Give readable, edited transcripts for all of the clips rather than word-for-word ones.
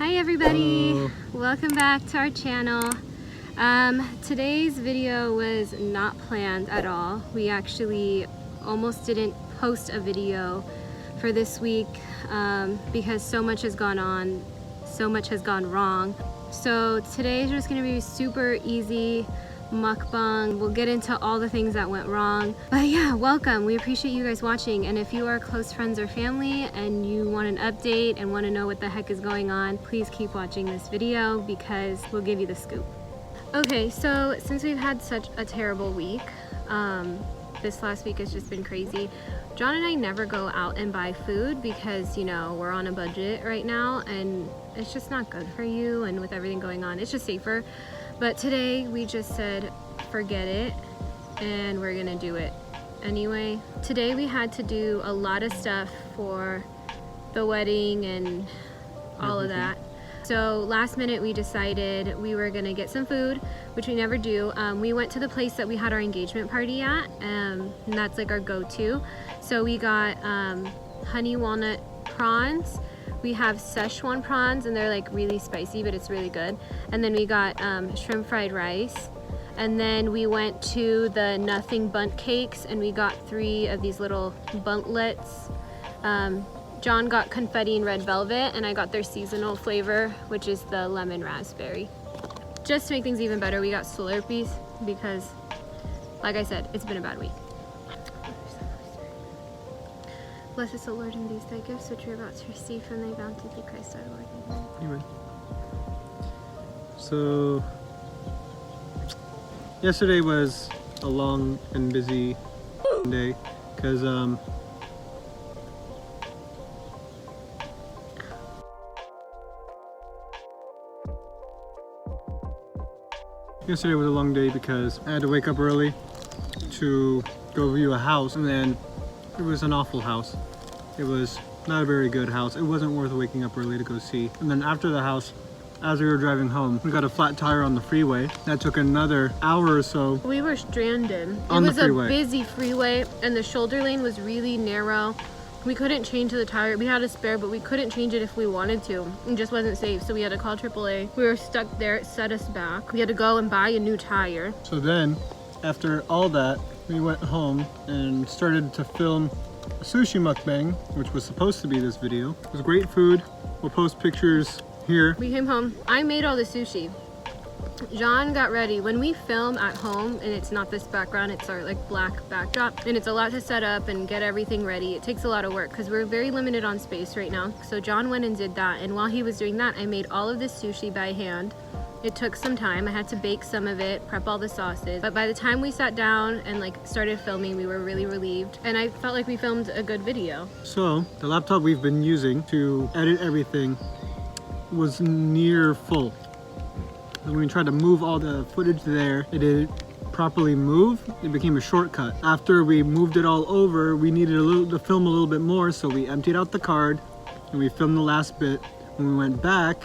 Hi everybody! Hello. Welcome back to our channel. Today's video was not planned at all. We actually almost didn't post a video for this week because so much has gone on, so much has gone wrong. So today is just going to be super easy mukbang. We'll get into all the things that went wrong. But yeah, welcome. We appreciate you guys watching. And if you are close friends or family and you want an update and want to know what the heck is going on, please keep watching this video because we'll give you the scoop. Okay, so since we've had such a terrible week, this last week has just been crazy. John and I never go out and buy food because, you know, we're on a budget right now and it's just not good for you, and with everything going on, it's just safer. But today we just said, forget it, and we're gonna do it anyway. Today we had to do a lot of stuff for the wedding and all of that. So last minute we decided we were gonna get some food, which we never do. We went to the place that we had our engagement party at, and that's like our go-to. So we got honey walnut prawns. We have Szechuan prawns and they're like really spicy, but it's really good. And then we got shrimp fried rice. And then we went to the nothing bundt cakes and we got 3 of these little buntlets. John got confetti and red velvet, and I got their seasonal flavor, which is the lemon raspberry. Just to make things even better, we got Slurpees because, like I said, it's been a bad week. Blessed is the Lord in these thy gifts, which you're about to receive from thy bounty through Christ our Lord. Amen. Anyway, so yesterday was a long and busy day because yesterday was a long day because I had to wake up early to go view a house, and then it was an awful house. It was not a very good house. It wasn't worth waking up early to go see. And then after the house, as we were driving home, we got a flat tire on the freeway. That took another hour or so. We were stranded. On the freeway. It was a busy freeway and the shoulder lane was really narrow. We couldn't change the tire. We had a spare, but we couldn't change it if we wanted to. It just wasn't safe, so we had to call AAA. We were stuck there. It set us back. We had to go and buy a new tire. So then, after all that, we went home and started to film a sushi mukbang, which was supposed to be this video. It was great food. We'll post pictures here. We came home. I made all the sushi. John got ready. When we film at home, and it's not this background, it's our like black backdrop, and it's a lot to set up and get everything ready. It takes a lot of work because we're very limited on space right now. So John went and did that, and while he was doing that, I made all of this sushi by hand. It took some time. I had to bake some of it, prep all the sauces. But by the time we sat down and like started filming, we were really relieved. And I felt like we filmed a good video. So the laptop we've been using to edit everything was near full. When we tried to move all the footage there, it didn't properly move. It became a shortcut. After we moved it all over, we needed to film a little bit more, so we emptied out the card and we filmed the last bit. When we went back,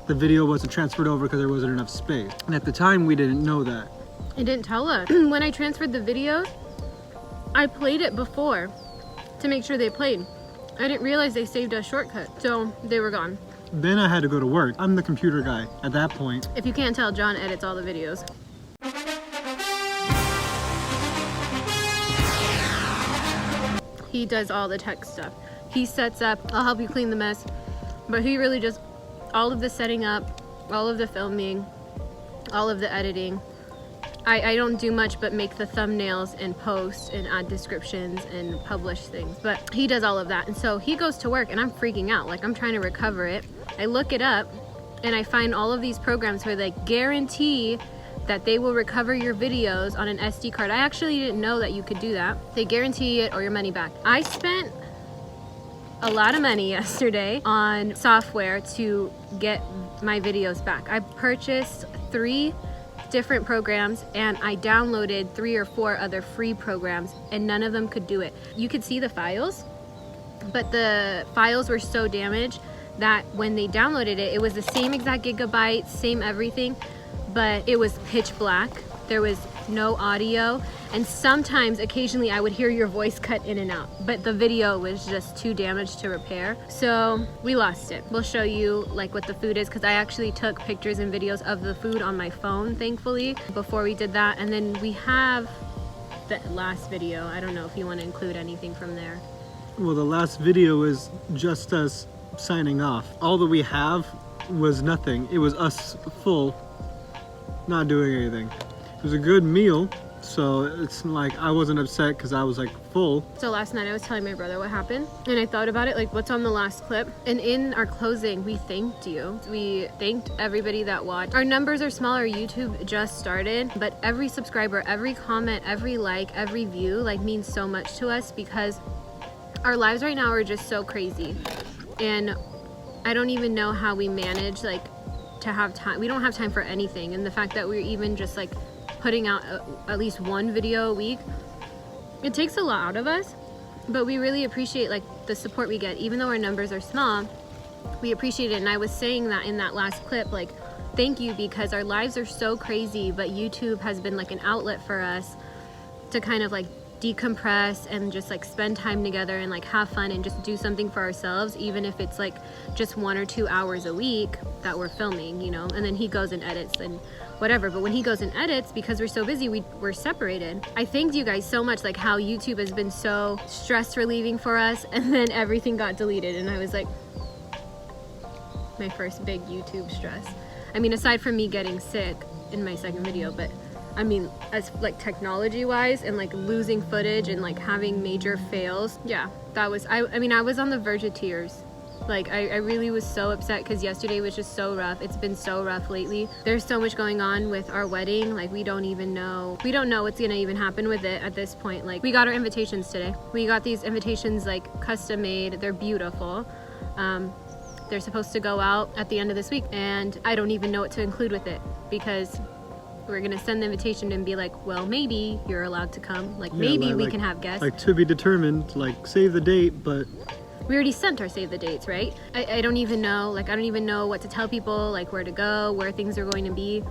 the video wasn't transferred over because there wasn't enough space. And at the time, we didn't know that. It didn't tell us. When I transferred the videos, I played it before to make sure they played. I didn't realize they saved us shortcut, so they were gone. Then I had to go to work. I'm the computer guy at that point. If you can't tell, John edits all the videos. He does all the tech stuff. He sets up, I'll help you clean the mess, but he really just all of the setting up, all of the filming, all of the editing. I don't do much but make the thumbnails and post and add descriptions and publish things, but he does all of that. And so he goes to work and I'm freaking out, like I'm trying to recover it. I look it up and I find all of these programs where they guarantee that they will recover your videos on an SD card. I actually didn't know that you could do that. They guarantee it or your money back. I spent a lot of money yesterday on software to get my videos back. I purchased 3 different programs and I downloaded 3 or 4 other free programs and none of them could do it. You could see the files, but the files were so damaged that when they downloaded it, it was the same exact gigabytes, same everything, but it was pitch black. There was no audio, and sometimes occasionally I would hear your voice cut in and out, but the video was just too damaged to repair, so we lost it. We'll show you like what the food is, because I actually took pictures and videos of the food on my phone, thankfully, before we did that. And then we have the last video. I don't know if you want to include anything from there. Well, the last video is just us signing off. All that we have was nothing. It was us full, not doing anything. It was a good meal, so it's like I wasn't upset because I was like full. So last night I was telling my brother what happened, and I thought about it, like what's on the last clip. And in our closing, we thanked you. We thanked everybody that watched. Our numbers are smaller. YouTube just started, but every subscriber, every comment, every like, every view like means so much to us, because our lives right now are just so crazy. And I don't even know how we manage like to have time. We don't have time for anything. And the fact that we're even just like putting out at least one video a week, it takes a lot out of us, but we really appreciate like the support we get. Even though our numbers are small, we appreciate it. And I was saying that in that last clip, like thank you, because our lives are so crazy, but YouTube has been like an outlet for us to kind of like decompress and just like spend time together and like have fun and just do something for ourselves, even if it's like just 1 or 2 hours a week that we're filming, you know. And then he goes and edits and whatever, but when he goes and edits, because we're so busy, we're separated. I thanked you guys so much, like how YouTube has been so stress relieving for us, and then everything got deleted, and I was like, my first big YouTube stress. I mean, aside from me getting sick in my second video, but I mean, as like technology wise and like losing footage and like having major fails, yeah, that was, I mean, I was on the verge of tears. Like I really was so upset, because yesterday was just so rough. It's been so rough lately. There's so much going on with our wedding. Like we don't know what's gonna even happen with it at this point. Like we got our invitations today. We got these invitations like custom made. They're beautiful. They're supposed to go out at the end of this week, and I don't even know what to include with it, because we're gonna send the invitation and be like, well, maybe you're allowed to come. Like maybe we can have guests. Like to be determined, like save the date, but we already sent our save the dates, right? I don't even know, like I don't even know what to tell people, like where to go, where things are going to be.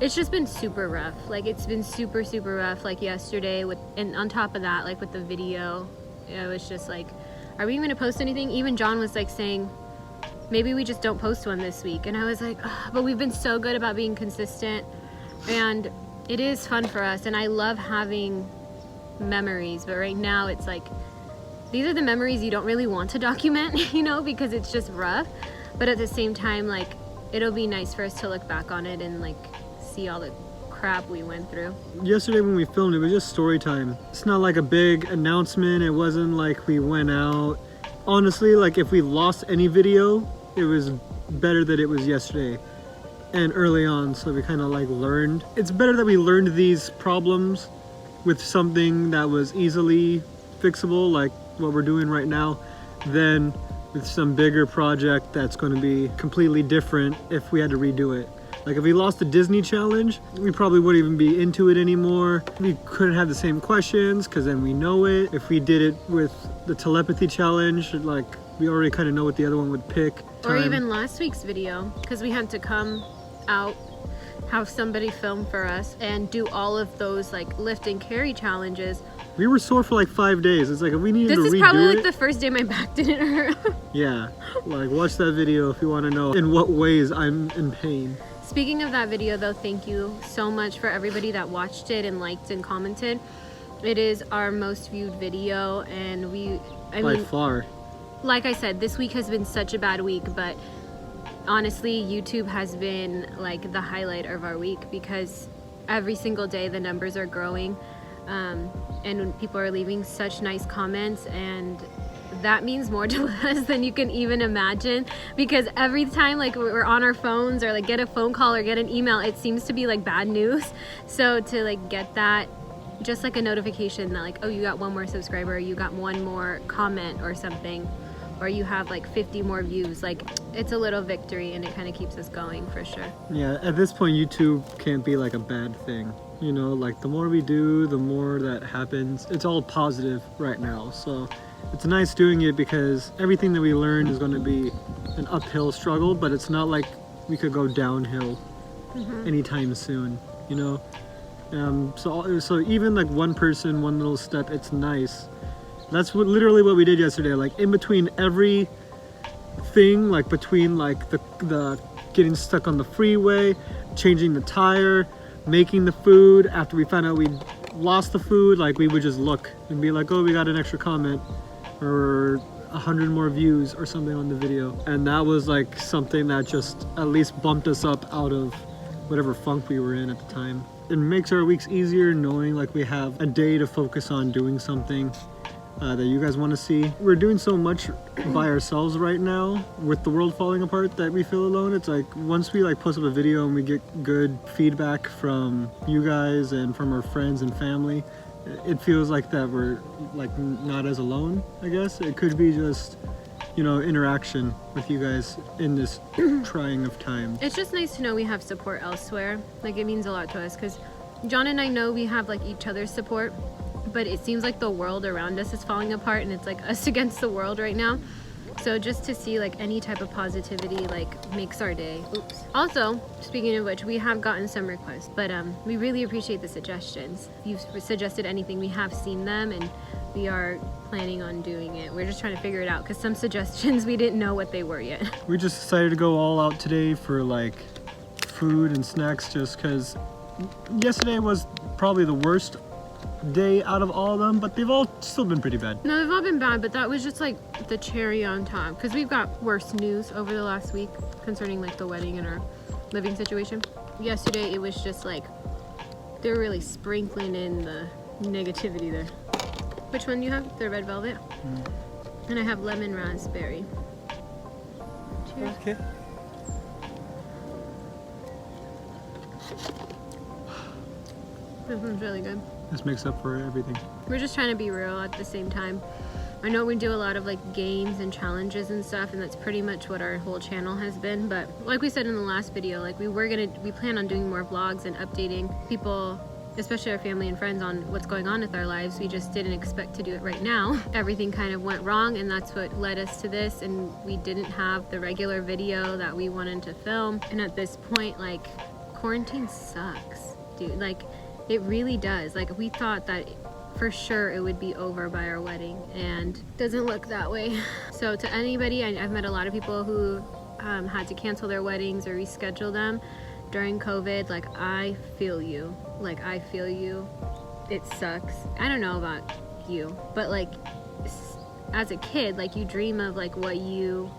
It's just been super rough. Like it's been super rough. Like yesterday and on top of that, like with the video, it was just like, are we even gonna post anything? Even John was like saying, maybe we just don't post one this week. And I was like, oh, but we've been so good about being consistent, and it is fun for us, and I love having memories, but right now it's like, these are the memories you don't really want to document, you know, because it's just rough. But at the same time, like, it'll be nice for us to look back on it and like see all the crap we went through. Yesterday when we filmed, it was just story time. It's not like a big announcement. It wasn't like we went out. Honestly, like if we lost any video, it was better that it was yesterday and early on, so we kind of like learned. It's better that we learned these problems with something that was easily fixable, like what we're doing right now, than with some bigger project that's going to be completely different if we had to redo it. Like if we lost the Disney challenge, we probably wouldn't even be into it anymore. We couldn't have the same questions because then we know it. If we did it with the telepathy challenge, like we already kind of know what the other one would pick. Or even last week's video, because we had to come out, have somebody film for us and do all of those like lift and carry challenges. We were sore for like 5 days. It's like if we needed to redo it. This is probably like the first day my back didn't hurt. Yeah, like watch that video if you want to know in what ways I'm in pain. Speaking of that video though, thank you so much for everybody that watched it and liked and commented. It is our most viewed video, and I mean, by far. Like I said, this week has been such a bad week, but honestly, YouTube has been like the highlight of our week, because every single day the numbers are growing, and people are leaving such nice comments, and that means more to us than you can even imagine, because every time like we're on our phones or like get a phone call or get an email, it seems to be like bad news. So to like get that, just like a notification that like, oh, you got 1 more subscriber, you got 1 more comment or something, or you have like 50 more views, like it's a little victory, and it kind of keeps us going for sure. Yeah, at this point YouTube can't be like a bad thing, you know, like the more we do, the more that happens. It's all positive right now, so it's nice doing it, because everything that we learned is going to be an uphill struggle, but it's not like we could go downhill anytime soon, you know. So even like one person, one little step, it's nice. That's literally what we did yesterday. Like in between every thing, like between like the getting stuck on the freeway, changing the tire, making the food, after we found out we lost the food, like we would just look and be like, oh, we got an extra comment or 100 more views or something on the video. And that was like something that just at least bumped us up out of whatever funk we were in at the time. It makes our weeks easier knowing like we have a day to focus on doing something that you guys want to see. We're doing so much by ourselves right now with the world falling apart that we feel alone. It's like once we like post up a video and we get good feedback from you guys and from our friends and family, it feels like that we're like not as alone, I guess. It could be just, you know, interaction with you guys in this trying of times. It's just nice to know we have support elsewhere. Like it means a lot to us because John and I know we have like each other's support, but it seems like the world around us is falling apart and it's like us against the world right now. So just to see like any type of positivity like makes our day. Oops. Also, speaking of which, we have gotten some requests, but we really appreciate the suggestions. If you've suggested anything, we have seen them and we are planning on doing it. We're just trying to figure it out because some suggestions we didn't know what they were yet. We just decided to go all out today for like food and snacks just because yesterday was probably the worst day out of all of them, but they've all still been pretty bad. No, they've all been bad, but that was just like the cherry on top because we've got worse news over the last week concerning like the wedding and our living situation. Yesterday it was just like they're really sprinkling in the negativity there. Which one do you have? The red velvet? And I have lemon raspberry. Cheers. Okay. This one's really good. This makes up for everything. We're just trying to be real at the same time. I know we do a lot of like games and challenges and stuff, and that's pretty much what our whole channel has been. But like we said in the last video, like we plan on doing more vlogs and updating people, especially our family and friends, on what's going on with our lives. We just didn't expect to do it right now. Everything kind of went wrong, and that's what led us to this, and we didn't have the regular video that we wanted to film. And at this point, like, quarantine sucks, dude. Like, it really does. Like, we thought that for sure it would be over by our wedding, and it doesn't look that way. So to anybody, I've met a lot of people who had to cancel their weddings or reschedule them during COVID. Like, I feel you. Like, I feel you. It sucks. I don't know about you, but like as a kid, like you dream of like what you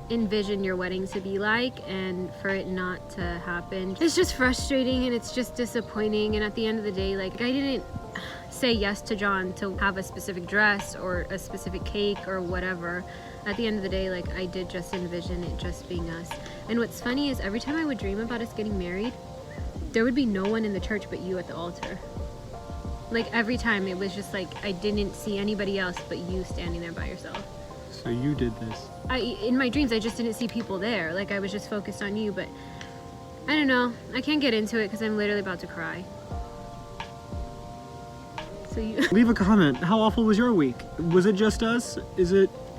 envision your wedding to be like, and for it not to happen, it's just frustrating and it's just disappointing. And at the end of the day, like, I didn't say yes to John to have a specific dress or a specific cake or whatever. At the end of the day, like, I did just envision it just being us. And what's funny is every time I would dream about us getting married, there would be no one in the church but you at the altar. Like, every time it was just like I didn't see anybody else but you standing there by yourself. So you did this. In my dreams, I just didn't see people there. Like, I was just focused on you, but I don't know. I can't get into it because I'm literally about to cry. So you leave a comment. How awful was your week? Was it just us?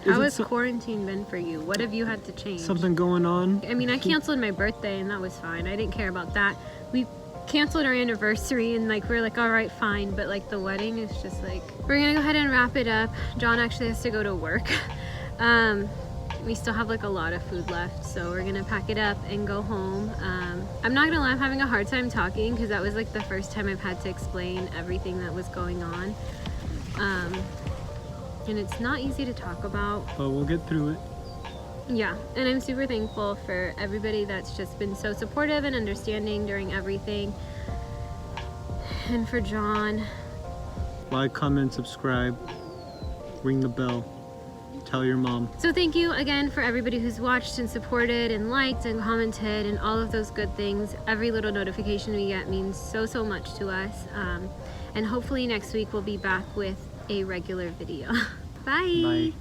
How has quarantine been for you? What have you had to change? Something going on? I mean, I canceled my birthday and that was fine. I didn't care about that. We canceled our anniversary and like we're like, all right, fine. But like the wedding is just like, we're gonna go ahead and wrap it up. John actually has to go to work. We still have like a lot of food left, so we're gonna pack it up and go home. I'm not gonna lie, I'm having a hard time talking because that was like the first time I've had to explain everything that was going on. And it's not easy to talk about. But we'll get through it. Yeah, and I'm super thankful for everybody that's just been so supportive and understanding during everything. And for John. Like, comment, subscribe, ring the bell, tell your mom. So thank you again for everybody who's watched and supported and liked and commented and all of those good things. Every little notification we get means so much to us. And hopefully next week we'll be back with a regular video. Bye. Bye.